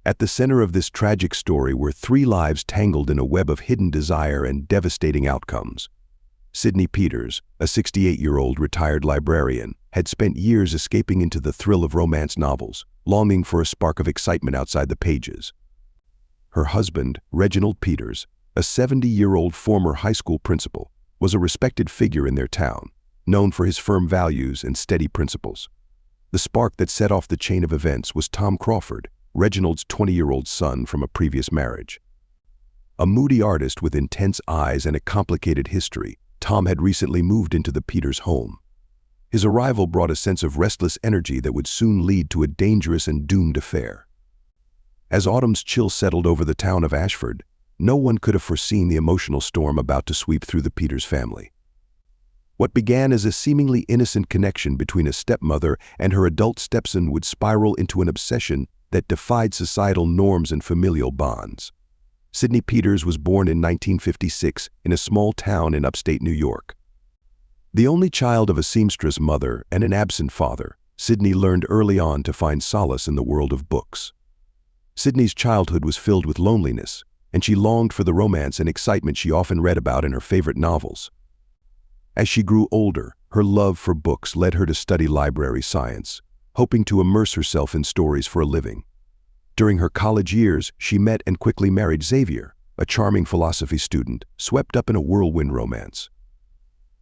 At the center of this tragic story were three lives tangled in a web of hidden desire and devastating outcomes. Sydney Peters, a 68-year-old retired librarian, had spent years escaping into the thrill of romance novels, longing for a spark of excitement outside the pages. Her husband, Reginald Peters, a 70-year-old former high school principal, was a respected figure in their town, known for his firm values and steady principles. The spark that set off the chain of events was Tom Crawford, Reginald's 20-year-old son from a previous marriage. A moody artist with intense eyes and a complicated history, Tom had recently moved into the Peters home. His arrival brought a sense of restless energy that would soon lead to a dangerous and doomed affair. As autumn's chill settled over the town of Ashford, no one could have foreseen the emotional storm about to sweep through the Peters family. What began as a seemingly innocent connection between a stepmother and her adult stepson would spiral into an obsession that defied societal norms and familial bonds. Sydney Peters was born in 1956 in a small town in upstate New York. The only child of a seamstress mother and an absent father, Sydney learned early on to find solace in the world of books. Sydney's childhood was filled with loneliness, and she longed for the romance and excitement she often read about in her favorite novels. As she grew older, her love for books led her to study library science, hoping to immerse herself in stories for a living. During her college years, she met and quickly married Xavier, a charming philosophy student, swept up in a whirlwind romance.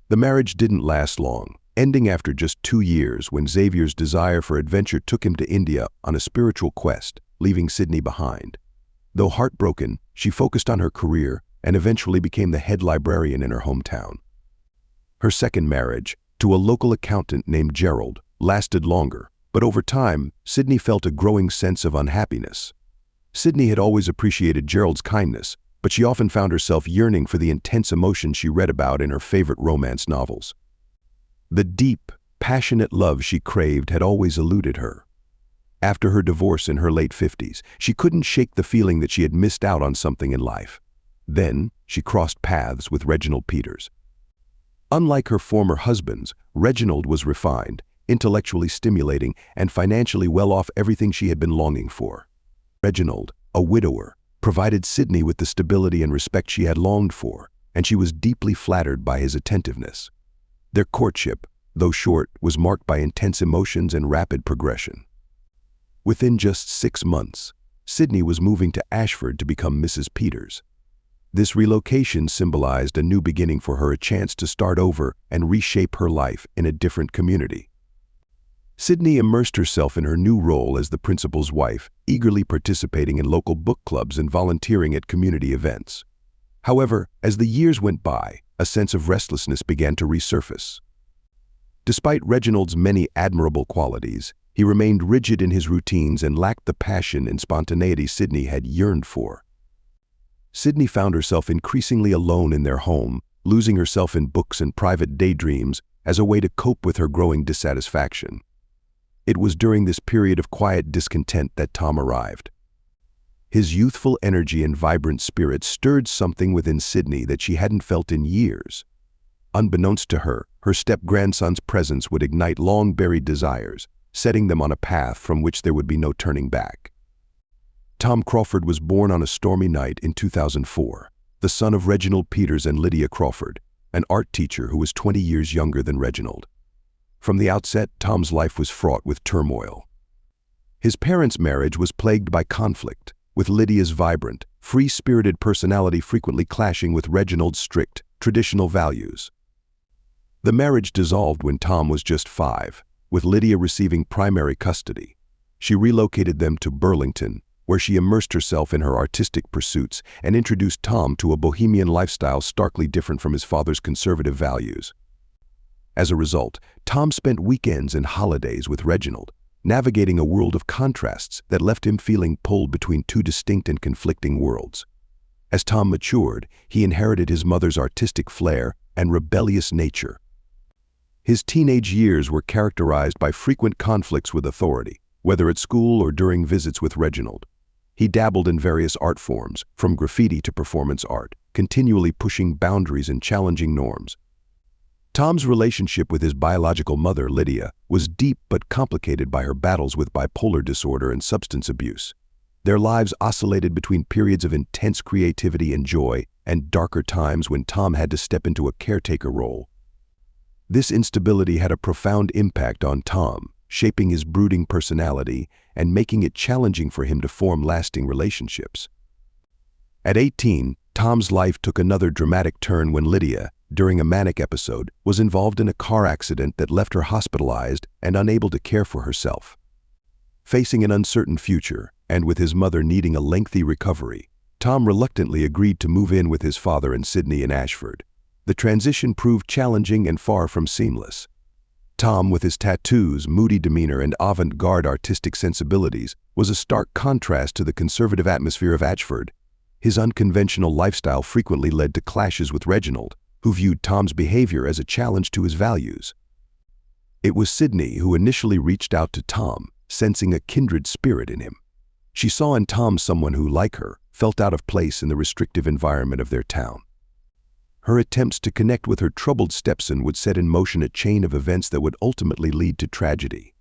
The marriage didn't last long, ending after just 2 years when Xavier's desire for adventure took him to India on a spiritual quest, leaving Sydney behind. Though heartbroken, she focused on her career and eventually became the head librarian in her hometown. Her second marriage, to a local accountant named Gerald, lasted longer, but over time, Sydney felt a growing sense of unhappiness. Sydney had always appreciated Gerald's kindness, but she often found herself yearning for the intense emotion she read about in her favorite romance novels. The deep, passionate love she craved had always eluded her. After her divorce in her late 50s, she couldn't shake the feeling that she had missed out on something in life. Then, she crossed paths with Reginald Peters. Unlike her former husbands, Reginald was refined, intellectually stimulating, and financially well off, everything she had been longing for. Reginald, a widower, provided Sydney with the stability and respect she had longed for, and she was deeply flattered by his attentiveness. Their courtship, though short, was marked by intense emotions and rapid progression. Within just 6 months, Sydney was moving to Ashford to become Mrs. Peters. This relocation symbolized a new beginning for her, a chance to start over and reshape her life in a different community. Sydney immersed herself in her new role as the principal's wife, eagerly participating in local book clubs and volunteering at community events. However, as the years went by, a sense of restlessness began to resurface. Despite Reginald's many admirable qualities, he remained rigid in his routines and lacked the passion and spontaneity Sydney had yearned for. Sydney found herself increasingly alone in their home, losing herself in books and private daydreams as a way to cope with her growing dissatisfaction. It was during this period of quiet discontent that Tom arrived. His youthful energy and vibrant spirit stirred something within Sydney that she hadn't felt in years. Unbeknownst to her, her step-grandson's presence would ignite long-buried desires, setting them on a path from which there would be no turning back. Tom Crawford was born on a stormy night in 2004, the son of Reginald Peters and Lydia Crawford, an art teacher who was 20 years younger than Reginald. From the outset, Tom's life was fraught with turmoil. His parents' marriage was plagued by conflict, with Lydia's vibrant, free-spirited personality frequently clashing with Reginald's strict, traditional values. The marriage dissolved when Tom was just 5, with Lydia receiving primary custody. She relocated them to Burlington, where she immersed herself in her artistic pursuits and introduced Tom to a bohemian lifestyle starkly different from his father's conservative values. As a result, Tom spent weekends and holidays with Reginald, navigating a world of contrasts that left him feeling pulled between two distinct and conflicting worlds. As Tom matured, he inherited his mother's artistic flair and rebellious nature. His teenage years were characterized by frequent conflicts with authority, whether at school or during visits with Reginald. He dabbled in various art forms, from graffiti to performance art, continually pushing boundaries and challenging norms. Tom's relationship with his biological mother, Lydia, was deep but complicated by her battles with bipolar disorder and substance abuse. Their lives oscillated between periods of intense creativity and joy and darker times when Tom had to step into a caretaker role. This instability had a profound impact on Tom, shaping his brooding personality and making it challenging for him to form lasting relationships. At 18, Tom's life took another dramatic turn when Lydia, during a manic episode, was involved in a car accident that left her hospitalized and unable to care for herself. Facing an uncertain future, and with his mother needing a lengthy recovery, Tom reluctantly agreed to move in with his father and Sydney in Ashford. The transition proved challenging and far from seamless. Tom, with his tattoos, moody demeanor, and avant-garde artistic sensibilities, was a stark contrast to the conservative atmosphere of Ashford. His unconventional lifestyle frequently led to clashes with Reginald, who viewed Tom's behavior as a challenge to his values. It was Sydney who initially reached out to Tom, sensing a kindred spirit in him. She saw in Tom someone who, like her, felt out of place in the restrictive environment of their town. Her attempts to connect with her troubled stepson would set in motion a chain of events that would ultimately lead to tragedy.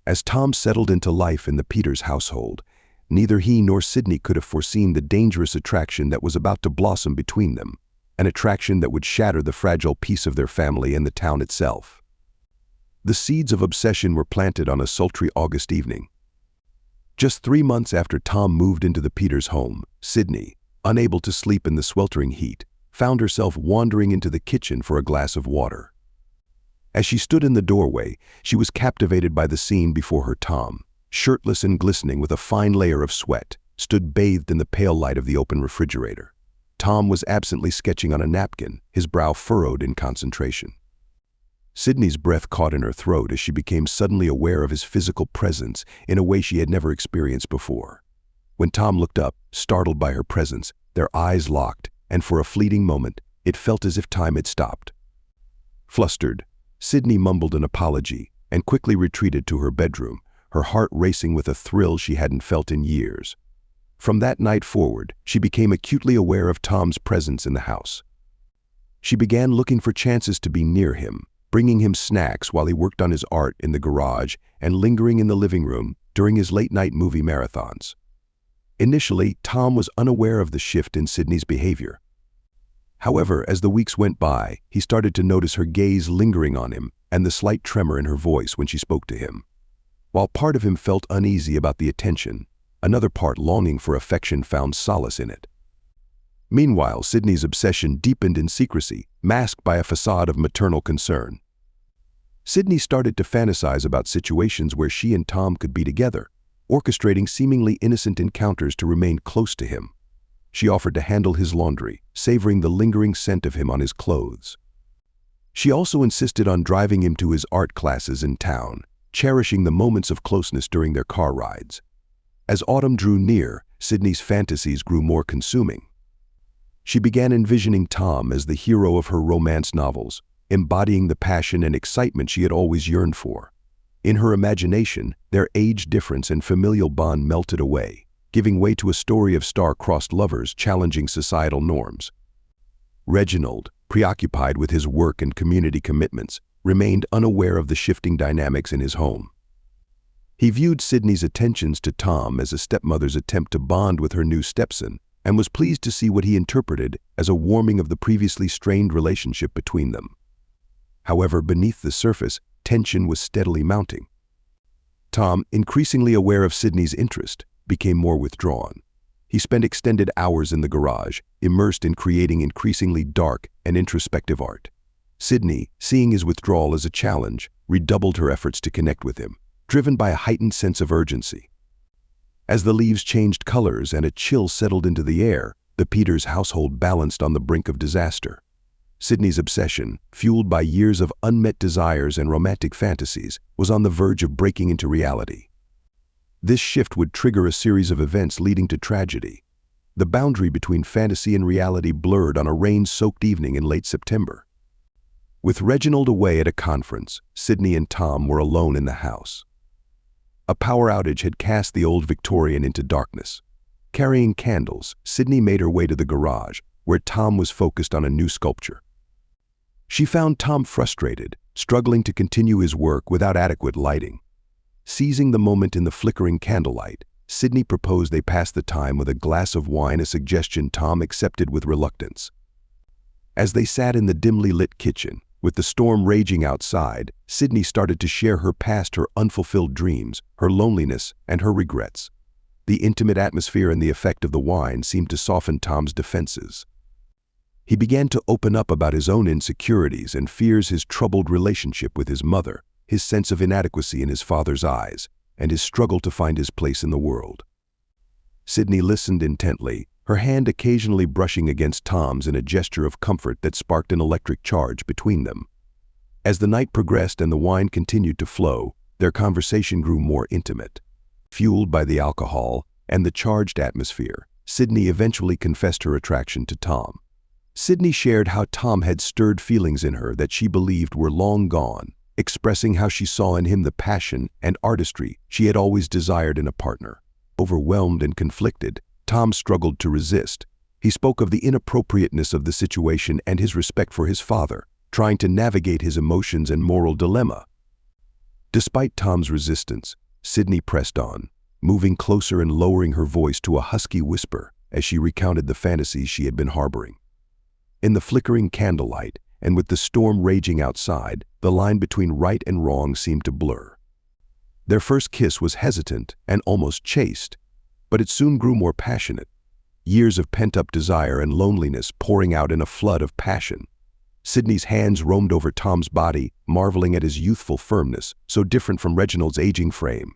As Tom settled into life in the Peters household, neither he nor Sydney could have foreseen the dangerous attraction that was about to blossom between them, an attraction that would shatter the fragile peace of their family and the town itself. The seeds of obsession were planted on a sultry August evening. Just 3 months after Tom moved into the Peters home, Sydney, unable to sleep in the sweltering heat, found herself wandering into the kitchen for a glass of water. As she stood in the doorway, she was captivated by the scene before her. Tom, shirtless and glistening with a fine layer of sweat, stood bathed in the pale light of the open refrigerator. Tom was absently sketching on a napkin, his brow furrowed in concentration. Sydney's breath caught in her throat as she became suddenly aware of his physical presence in a way she had never experienced before. When Tom looked up, startled by her presence, their eyes locked, and for a fleeting moment, it felt as if time had stopped. Flustered, Sydney mumbled an apology and quickly retreated to her bedroom, her heart racing with a thrill she hadn't felt in years. From that night forward, she became acutely aware of Tom's presence in the house. She began looking for chances to be near him, bringing him snacks while he worked on his art in the garage and lingering in the living room during his late-night movie marathons. Initially, Tom was unaware of the shift in Sydney's behavior. However, as the weeks went by, he started to notice her gaze lingering on him and the slight tremor in her voice when she spoke to him. While part of him felt uneasy about the attention, another part, longing for affection, found solace in it. Meanwhile, Sydney's obsession deepened in secrecy, masked by a facade of maternal concern. Sydney started to fantasize about situations where she and Tom could be together, orchestrating seemingly innocent encounters to remain close to him. She offered to handle his laundry, savoring the lingering scent of him on his clothes. She also insisted on driving him to his art classes in town, cherishing the moments of closeness during their car rides. As autumn drew near, Sydney's fantasies grew more consuming. She began envisioning Tom as the hero of her romance novels, embodying the passion and excitement she had always yearned for. In her imagination, their age difference and familial bond melted away, giving way to a story of star-crossed lovers challenging societal norms. Reginald, preoccupied with his work and community commitments, remained unaware of the shifting dynamics in his home. He viewed Sydney's attentions to Tom as a stepmother's attempt to bond with her new stepson, and was pleased to see what he interpreted as a warming of the previously strained relationship between them. However, beneath the surface, tension was steadily mounting. Tom, increasingly aware of Sydney's interest, became more withdrawn. He spent extended hours in the garage, immersed in creating increasingly dark and introspective art. Sydney, seeing his withdrawal as a challenge, redoubled her efforts to connect with him, driven by a heightened sense of urgency. As the leaves changed colors and a chill settled into the air, the Peters household balanced on the brink of disaster. Sydney's obsession, fueled by years of unmet desires and romantic fantasies, was on the verge of breaking into reality. This shift would trigger a series of events leading to tragedy. The boundary between fantasy and reality blurred on a rain-soaked evening in late September. With Reginald away at a conference, Sydney and Tom were alone in the house. A power outage had cast the old Victorian into darkness. Carrying candles, Sydney made her way to the garage, where Tom was focused on a new sculpture. She found Tom frustrated, struggling to continue his work without adequate lighting. Seizing the moment in the flickering candlelight, Sydney proposed they pass the time with a glass of wine, a suggestion Tom accepted with reluctance. As they sat in the dimly lit kitchen, with the storm raging outside, Sydney started to share her past, her unfulfilled dreams, her loneliness, and her regrets. The intimate atmosphere and the effect of the wine seemed to soften Tom's defenses. He began to open up about his own insecurities and fears, his troubled relationship with his mother, his sense of inadequacy in his father's eyes, and his struggle to find his place in the world. Sydney listened intently, her hand occasionally brushing against Tom's in a gesture of comfort that sparked an electric charge between them. As the night progressed and the wine continued to flow, their conversation grew more intimate. Fueled by the alcohol and the charged atmosphere, Sydney eventually confessed her attraction to Tom. Sydney shared how Tom had stirred feelings in her that she believed were long gone, expressing how she saw in him the passion and artistry she had always desired in a partner. Overwhelmed and conflicted, Tom struggled to resist. He spoke of the inappropriateness of the situation and his respect for his father, trying to navigate his emotions and moral dilemma. Despite Tom's resistance, Sydney pressed on, moving closer and lowering her voice to a husky whisper as she recounted the fantasies she had been harboring. In the flickering candlelight, and with the storm raging outside, the line between right and wrong seemed to blur. Their first kiss was hesitant and almost chaste, but it soon grew more passionate, years of pent-up desire and loneliness pouring out in a flood of passion. Sydney's hands roamed over Tom's body, marveling at his youthful firmness, so different from Reginald's aging frame.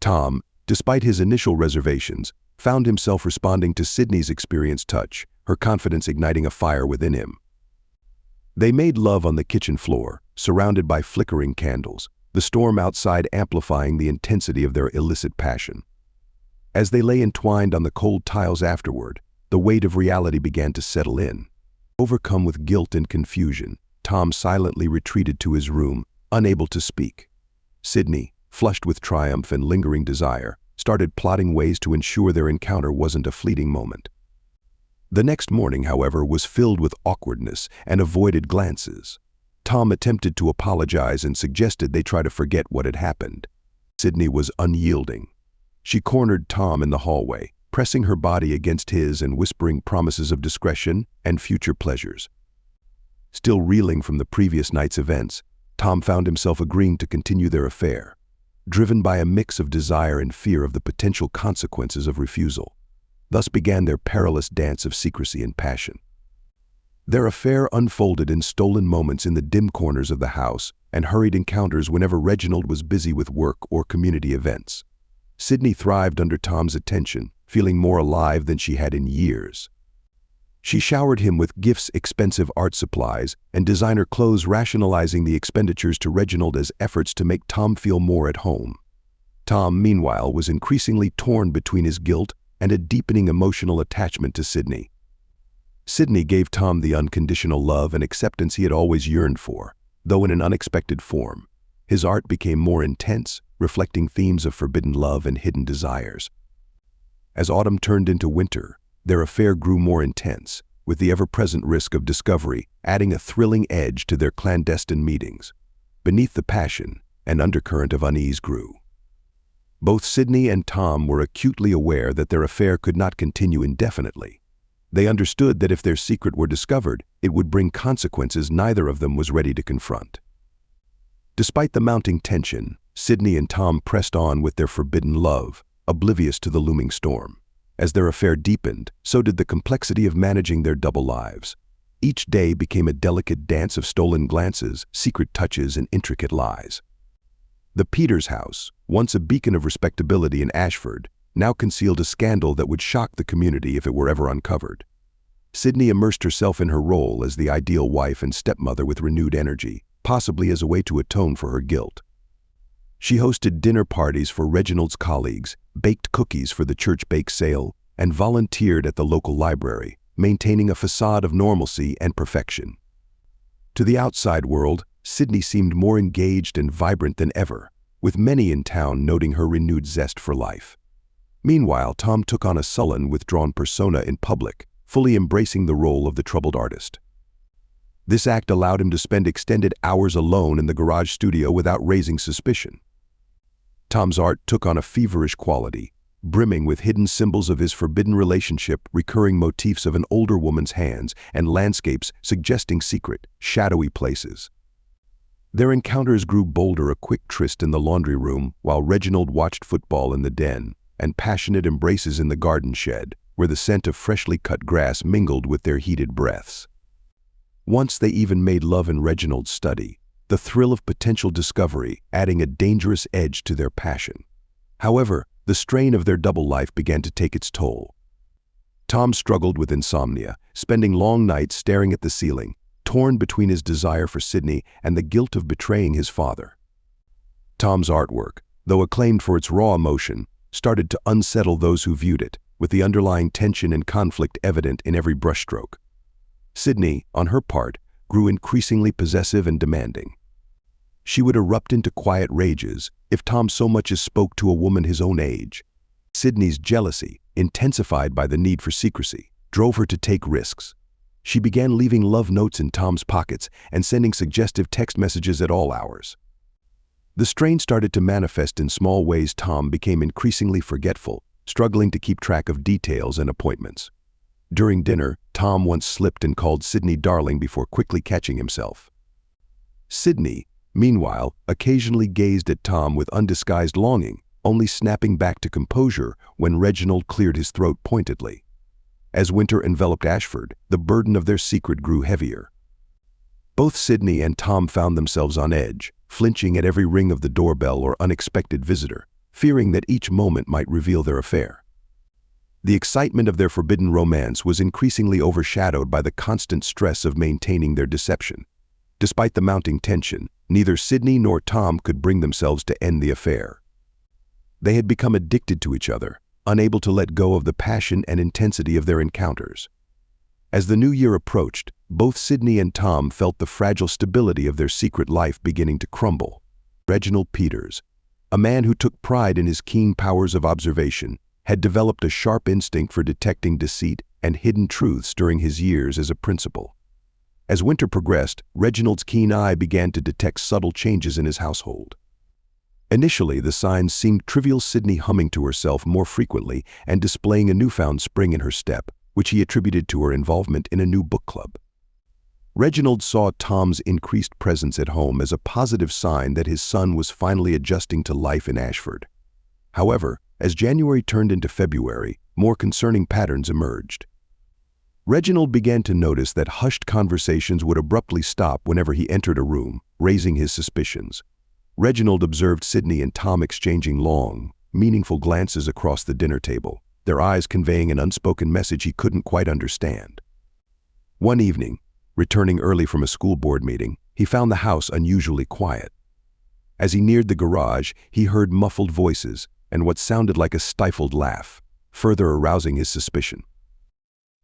Tom, despite his initial reservations, found himself responding to Sydney's experienced touch, her confidence igniting a fire within him. They made love on the kitchen floor, surrounded by flickering candles, the storm outside amplifying the intensity of their illicit passion. As they lay entwined on the cold tiles afterward, the weight of reality began to settle in. Overcome with guilt and confusion, Tom silently retreated to his room, unable to speak. Sydney, flushed with triumph and lingering desire, started plotting ways to ensure their encounter wasn't a fleeting moment. The next morning, however, was filled with awkwardness and avoided glances. Tom attempted to apologize and suggested they try to forget what had happened. Sydney was unyielding. She cornered Tom in the hallway, pressing her body against his and whispering promises of discretion and future pleasures. Still reeling from the previous night's events, Tom found himself agreeing to continue their affair, driven by a mix of desire and fear of the potential consequences of refusal. Thus began their perilous dance of secrecy and passion. Their affair unfolded in stolen moments in the dim corners of the house and hurried encounters whenever Reginald was busy with work or community events. Sydney thrived under Tom's attention, feeling more alive than she had in years. She showered him with gifts, expensive art supplies, and designer clothes, rationalizing the expenditures to Reginald as efforts to make Tom feel more at home. Tom, meanwhile, was increasingly torn between his guilt and a deepening emotional attachment to Sydney. Sydney gave Tom the unconditional love and acceptance he had always yearned for, though in an unexpected form. His art became more intense, reflecting themes of forbidden love and hidden desires. As autumn turned into winter, their affair grew more intense, with the ever-present risk of discovery adding a thrilling edge to their clandestine meetings. Beneath the passion, an undercurrent of unease grew. Both Sydney and Tom were acutely aware that their affair could not continue indefinitely. They understood that if their secret were discovered, it would bring consequences neither of them was ready to confront. Despite the mounting tension, Sydney and Tom pressed on with their forbidden love, oblivious to the looming storm. As their affair deepened, so did the complexity of managing their double lives. Each day became a delicate dance of stolen glances, secret touches, and intricate lies. The Peters house, once a beacon of respectability in Ashford, now concealed a scandal that would shock the community if it were ever uncovered. Sydney immersed herself in her role as the ideal wife and stepmother with renewed energy, possibly as a way to atone for her guilt. She hosted dinner parties for Reginald's colleagues, baked cookies for the church bake sale, and volunteered at the local library, maintaining a facade of normalcy and perfection. To the outside world, Sydney seemed more engaged and vibrant than ever, with many in town noting her renewed zest for life. Meanwhile, Tom took on a sullen, withdrawn persona in public, fully embracing the role of the troubled artist. This act allowed him to spend extended hours alone in the garage studio without raising suspicion. Tom's art took on a feverish quality, brimming with hidden symbols of his forbidden relationship, recurring motifs of an older woman's hands, and landscapes suggesting secret, shadowy places. Their encounters grew bolder, a quick tryst in the laundry room while Reginald watched football in the den, and passionate embraces in the garden shed, where the scent of freshly cut grass mingled with their heated breaths. Once they even made love in Reginald's study, the thrill of potential discovery adding a dangerous edge to their passion. However, the strain of their double life began to take its toll. Tom struggled with insomnia, spending long nights staring at the ceiling, torn between his desire for Sydney and the guilt of betraying his father. Tom's artwork, though acclaimed for its raw emotion, started to unsettle those who viewed it, with the underlying tension and conflict evident in every brushstroke. Sydney, on her part, grew increasingly possessive and demanding. She would erupt into quiet rages if Tom so much as spoke to a woman his own age. Sydney's jealousy, intensified by the need for secrecy, drove her to take risks. She began leaving love notes in Tom's pockets and sending suggestive text messages at all hours. The strain started to manifest in small ways. Tom became increasingly forgetful, struggling to keep track of details and appointments. During dinner, Tom once slipped and called Sydney darling before quickly catching himself. Sydney, meanwhile, occasionally gazed at Tom with undisguised longing, only snapping back to composure when Reginald cleared his throat pointedly. As winter enveloped Ashford, the burden of their secret grew heavier. Both Sydney and Tom found themselves on edge, flinching at every ring of the doorbell or unexpected visitor, fearing that each moment might reveal their affair. The excitement of their forbidden romance was increasingly overshadowed by the constant stress of maintaining their deception. Despite the mounting tension, neither Sydney nor Tom could bring themselves to end the affair. They had become addicted to each other, unable to let go of the passion and intensity of their encounters. As the new year approached, both Sydney and Tom felt the fragile stability of their secret life beginning to crumble. Reginald Peters, a man who took pride in his keen powers of observation, had developed a sharp instinct for detecting deceit and hidden truths during his years as a principal. As winter progressed, Reginald's keen eye began to detect subtle changes in his household. Initially, the signs seemed trivial: Sydney humming to herself more frequently and displaying a newfound spring in her step, which he attributed to her involvement in a new book club. Reginald saw Tom's increased presence at home as a positive sign that his son was finally adjusting to life in Ashford. However, as January turned into February, more concerning patterns emerged. Reginald began to notice that hushed conversations would abruptly stop whenever he entered a room, raising his suspicions. Reginald observed Sydney and Tom exchanging long, meaningful glances across the dinner table, their eyes conveying an unspoken message he couldn't quite understand. One evening, returning early from a school board meeting, he found the house unusually quiet. As he neared the garage, he heard muffled voices and what sounded like a stifled laugh, further arousing his suspicion.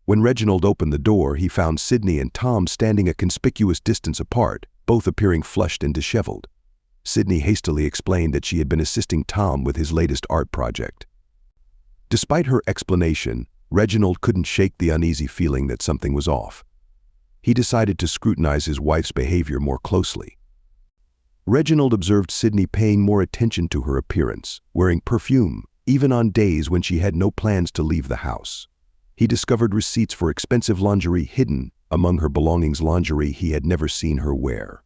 When Reginald opened the door, he found Sydney and Tom standing a conspicuous distance apart, both appearing flushed and disheveled. Sydney hastily explained that she had been assisting Tom with his latest art project. Despite her explanation, Reginald couldn't shake the uneasy feeling that something was off. He decided to scrutinize his wife's behavior more closely. Reginald observed Sydney paying more attention to her appearance, wearing perfume, even on days when she had no plans to leave the house. He discovered receipts for expensive lingerie hidden among her belongings, lingerie he had never seen her wear.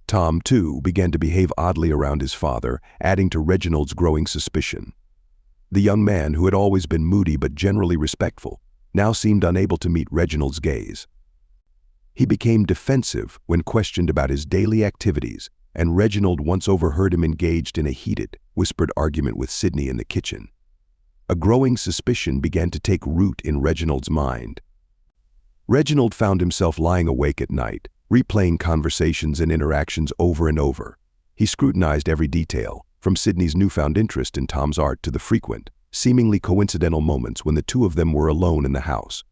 Tom, too, began to behave oddly around his father, adding to Reginald's growing suspicion. The young man, who had always been moody but generally respectful, now seemed unable to meet Reginald's gaze. He became defensive when questioned about his daily activities, and Reginald once overheard him engaged in a heated, whispered argument with Sydney in the kitchen. A growing suspicion began to take root in Reginald's mind. Reginald found himself lying awake at night, replaying conversations and interactions over and over. He scrutinized every detail, from Sydney's newfound interest in Tom's art to the frequent, seemingly coincidental moments when the two of them were alone in the house.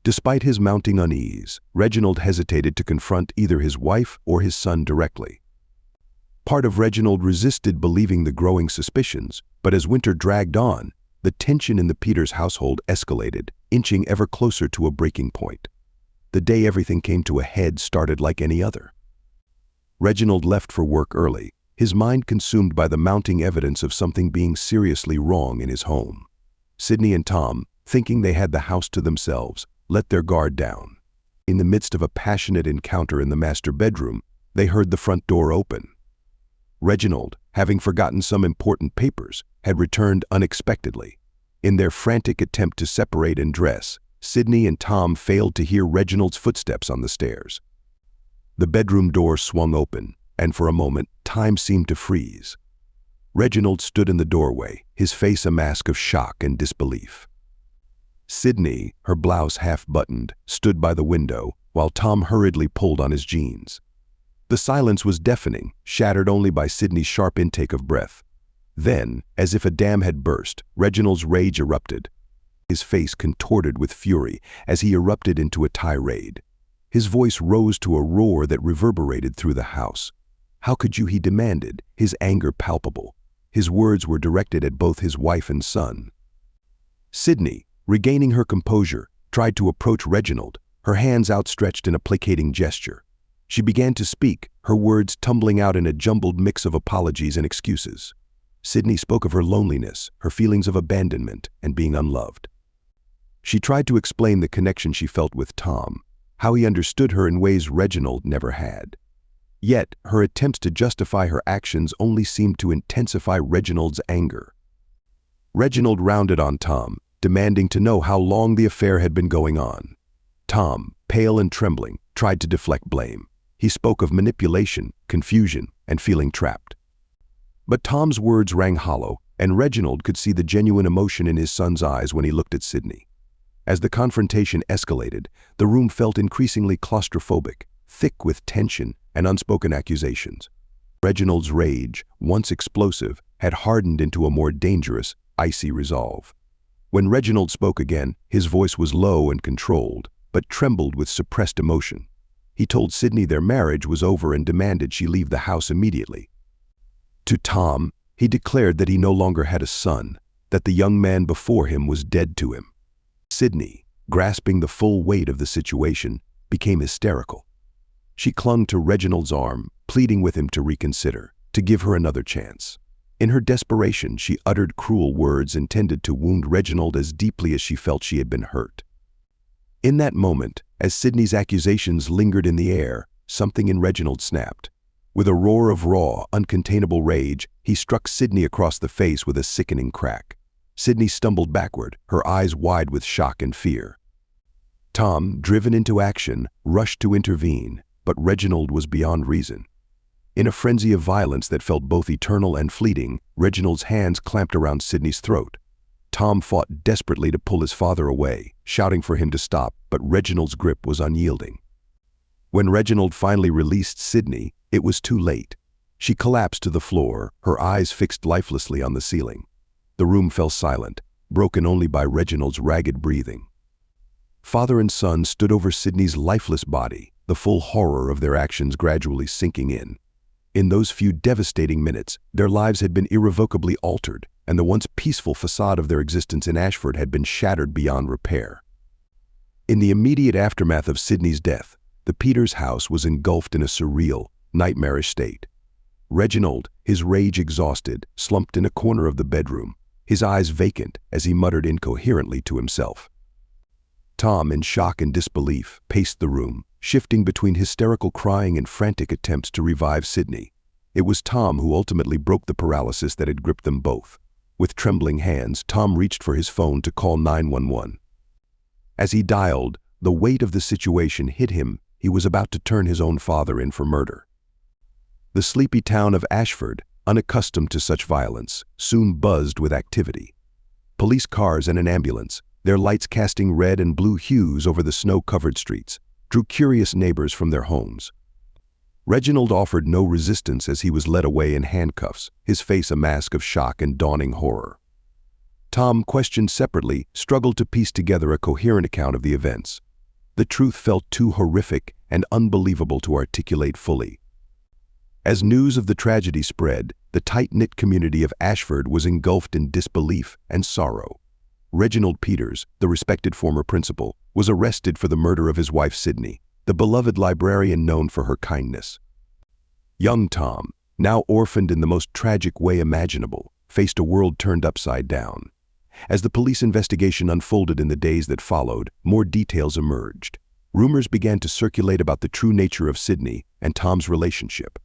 Despite his mounting unease, Reginald hesitated to confront either his wife or his son directly. Part of Reginald resisted believing the growing suspicions, but as winter dragged on, the tension in the Peters household escalated, inching ever closer to a breaking point. The day everything came to a head started like any other. Reginald left for work early, his mind consumed by the mounting evidence of something being seriously wrong in his home. Sydney and Tom, thinking they had the house to themselves, let their guard down. In the midst of a passionate encounter in the master bedroom, they heard the front door open. Reginald, having forgotten some important papers, had returned unexpectedly. In their frantic attempt to separate and dress, Sydney and Tom failed to hear Reginald's footsteps on the stairs. The bedroom door swung open, and for a moment, time seemed to freeze. Reginald stood in the doorway, his face a mask of shock and disbelief. Sydney, her blouse half-buttoned, stood by the window, while Tom hurriedly pulled on his jeans. The silence was deafening, shattered only by Sydney's sharp intake of breath. Then, as if a dam had burst, Reginald's rage erupted. His face contorted with fury as he erupted into a tirade. His voice rose to a roar that reverberated through the house. "How could you?" he demanded, his anger palpable. His words were directed at both his wife and son. Sydney, regaining her composure, tried to approach Reginald, her hands outstretched in a placating gesture. She began to speak, her words tumbling out in a jumbled mix of apologies and excuses. Sydney spoke of her loneliness, her feelings of abandonment, and being unloved. She tried to explain the connection she felt with Tom, how he understood her in ways Reginald never had. Yet, her attempts to justify her actions only seemed to intensify Reginald's anger. Reginald rounded on Tom, demanding to know how long the affair had been going on. Tom, pale and trembling, tried to deflect blame. He spoke of manipulation, confusion, and feeling trapped. But Tom's words rang hollow, and Reginald could see the genuine emotion in his son's eyes when he looked at Sydney. As the confrontation escalated, the room felt increasingly claustrophobic, thick with tension and unspoken accusations. Reginald's rage, once explosive, had hardened into a more dangerous, icy resolve. When Reginald spoke again, his voice was low and controlled, but trembled with suppressed emotion. He told Sydney their marriage was over and demanded she leave the house immediately. To Tom, he declared that he no longer had a son, that the young man before him was dead to him. Sydney, grasping the full weight of the situation, became hysterical. She clung to Reginald's arm, pleading with him to reconsider, to give her another chance. In her desperation, she uttered cruel words intended to wound Reginald as deeply as she felt she had been hurt. In that moment, as Sydney's accusations lingered in the air, something in Reginald snapped. With a roar of raw, uncontainable rage, he struck Sydney across the face with a sickening crack. Sydney stumbled backward, her eyes wide with shock and fear. Tom, driven into action, rushed to intervene, but Reginald was beyond reason. In a frenzy of violence that felt both eternal and fleeting, Reginald's hands clamped around Sydney's throat. Tom fought desperately to pull his father away, shouting for him to stop, but Reginald's grip was unyielding. When Reginald finally released Sydney, it was too late. She collapsed to the floor, her eyes fixed lifelessly on the ceiling. The room fell silent, broken only by Reginald's ragged breathing. Father and son stood over Sydney's lifeless body, the full horror of their actions gradually sinking in. In those few devastating minutes, their lives had been irrevocably altered, and the once peaceful facade of their existence in Ashford had been shattered beyond repair. In the immediate aftermath of Sydney's death, the Peters house was engulfed in a surreal, nightmarish state. Reginald, his rage exhausted, slumped in a corner of the bedroom, his eyes vacant as he muttered incoherently to himself. Tom, in shock and disbelief, paced the room, shifting between hysterical crying and frantic attempts to revive Sydney. It was Tom who ultimately broke the paralysis that had gripped them both. With trembling hands, Tom reached for his phone to call 911. As he dialed, the weight of the situation hit him. He was about to turn his own father in for murder. The sleepy town of Ashford, unaccustomed to such violence, soon buzzed with activity. Police cars and an ambulance, their lights casting red and blue hues over the snow-covered streets, drew curious neighbors from their homes. Reginald offered no resistance as he was led away in handcuffs, his face a mask of shock and dawning horror. Tom, questioned separately, struggled to piece together a coherent account of the events. The truth felt too horrific and unbelievable to articulate fully. As news of the tragedy spread, the tight-knit community of Ashford was engulfed in disbelief and sorrow. Reginald Peters, the respected former principal, was arrested for the murder of his wife Sydney, the beloved librarian known for her kindness. Young Tom, now orphaned in the most tragic way imaginable, faced a world turned upside down. As the police investigation unfolded in the days that followed, more details emerged. Rumors began to circulate about the true nature of Sydney and Tom's relationship.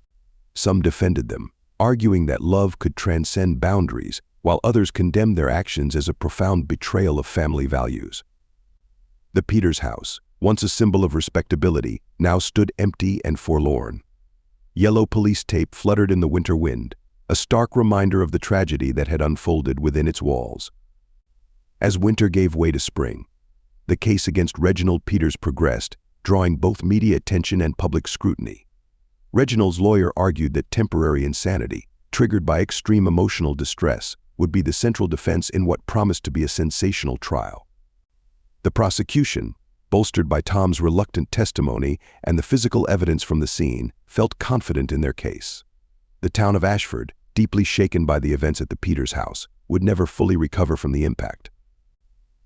Some defended them, arguing that love could transcend boundaries, while others condemned their actions as a profound betrayal of family values. The Peters house, once a symbol of respectability, now stood empty and forlorn. Yellow police tape fluttered in the winter wind, a stark reminder of the tragedy that had unfolded within its walls. As winter gave way to spring, the case against Reginald Peters progressed, drawing both media attention and public scrutiny. Reginald's lawyer argued that temporary insanity, triggered by extreme emotional distress, would be the central defense in what promised to be a sensational trial. The prosecution, bolstered by Tom's reluctant testimony and the physical evidence from the scene, felt confident in their case. The town of Ashford, deeply shaken by the events at the Peters house, would never fully recover from the impact.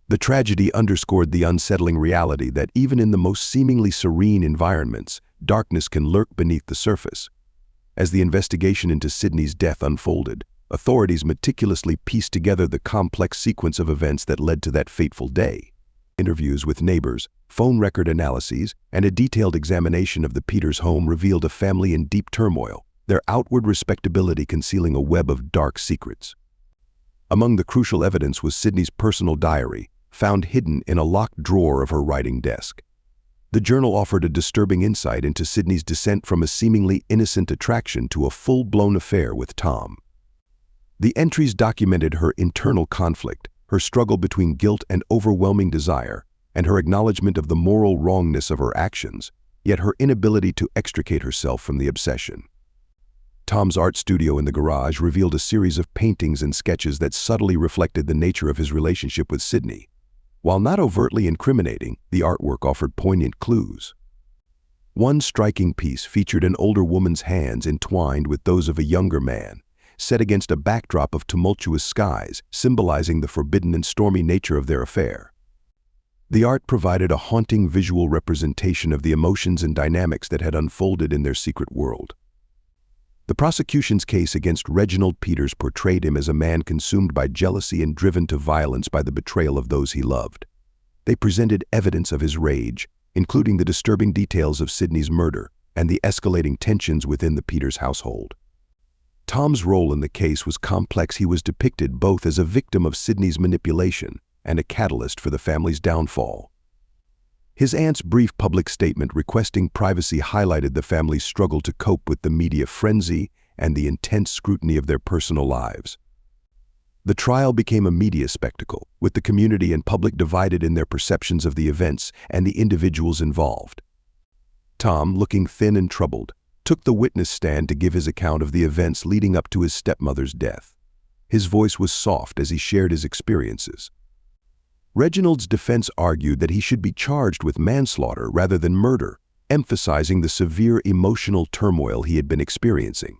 The tragedy underscored the unsettling reality that even in the most seemingly serene environments, darkness can lurk beneath the surface. As the investigation into Sydney's death unfolded, authorities meticulously pieced together the complex sequence of events that led to that fateful day. Interviews with neighbors, phone record analyses, and a detailed examination of the Peters home revealed a family in deep turmoil, their outward respectability concealing a web of dark secrets. Among the crucial evidence was Sydney's personal diary, found hidden in a locked drawer of her writing desk. The journal offered a disturbing insight into Sydney's descent from a seemingly innocent attraction to a full-blown affair with Tom. The entries documented her internal conflict, her struggle between guilt and overwhelming desire, and her acknowledgement of the moral wrongness of her actions, yet her inability to extricate herself from the obsession. Tom's art studio in the garage revealed a series of paintings and sketches that subtly reflected the nature of his relationship with Sydney. While not overtly incriminating, the artwork offered poignant clues. One striking piece featured an older woman's hands entwined with those of a younger man, set against a backdrop of tumultuous skies, symbolizing the forbidden and stormy nature of their affair. The art provided a haunting visual representation of the emotions and dynamics that had unfolded in their secret world. The prosecution's case against Reginald Peters portrayed him as a man consumed by jealousy and driven to violence by the betrayal of those he loved. They presented evidence of his rage, including the disturbing details of Sydney's murder and the escalating tensions within the Peters household. Tom's role in the case was complex. He was depicted both as a victim of Sydney's manipulation and a catalyst for the family's downfall. His aunt's brief public statement requesting privacy highlighted the family's struggle to cope with the media frenzy and the intense scrutiny of their personal lives. The trial became a media spectacle, with the community and public divided in their perceptions of the events and the individuals involved. Tom, looking thin and troubled, took the witness stand to give his account of the events leading up to his stepmother's death. His voice was soft as he shared his experiences. Reginald's defense argued that he should be charged with manslaughter rather than murder, emphasizing the severe emotional turmoil he had been experiencing.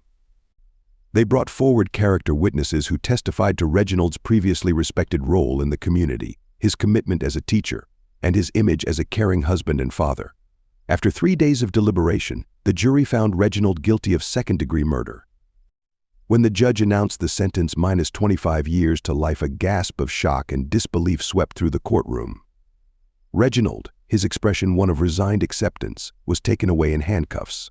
They brought forward character witnesses who testified to Reginald's previously respected role in the community, his commitment as a teacher, and his image as a caring husband and father. After 3 days of deliberation, the jury found Reginald guilty of second-degree murder. When the judge announced the sentence minus 25 years to life, a gasp of shock and disbelief swept through the courtroom. Reginald, his expression one of resigned acceptance, was taken away in handcuffs.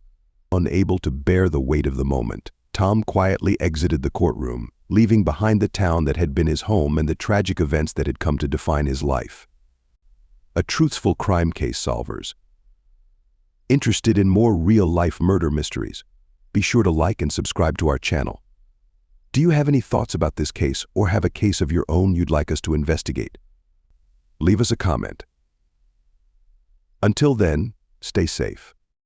Unable to bear the weight of the moment, Tom quietly exited the courtroom, leaving behind the town that had been his home and the tragic events that had come to define his life. A truthful crime case solvers. Interested in more real-life murder mysteries? Be sure to like and subscribe to our channel. Do you have any thoughts about this case or have a case of your own you'd like us to investigate? Leave us a comment. Until then, stay safe.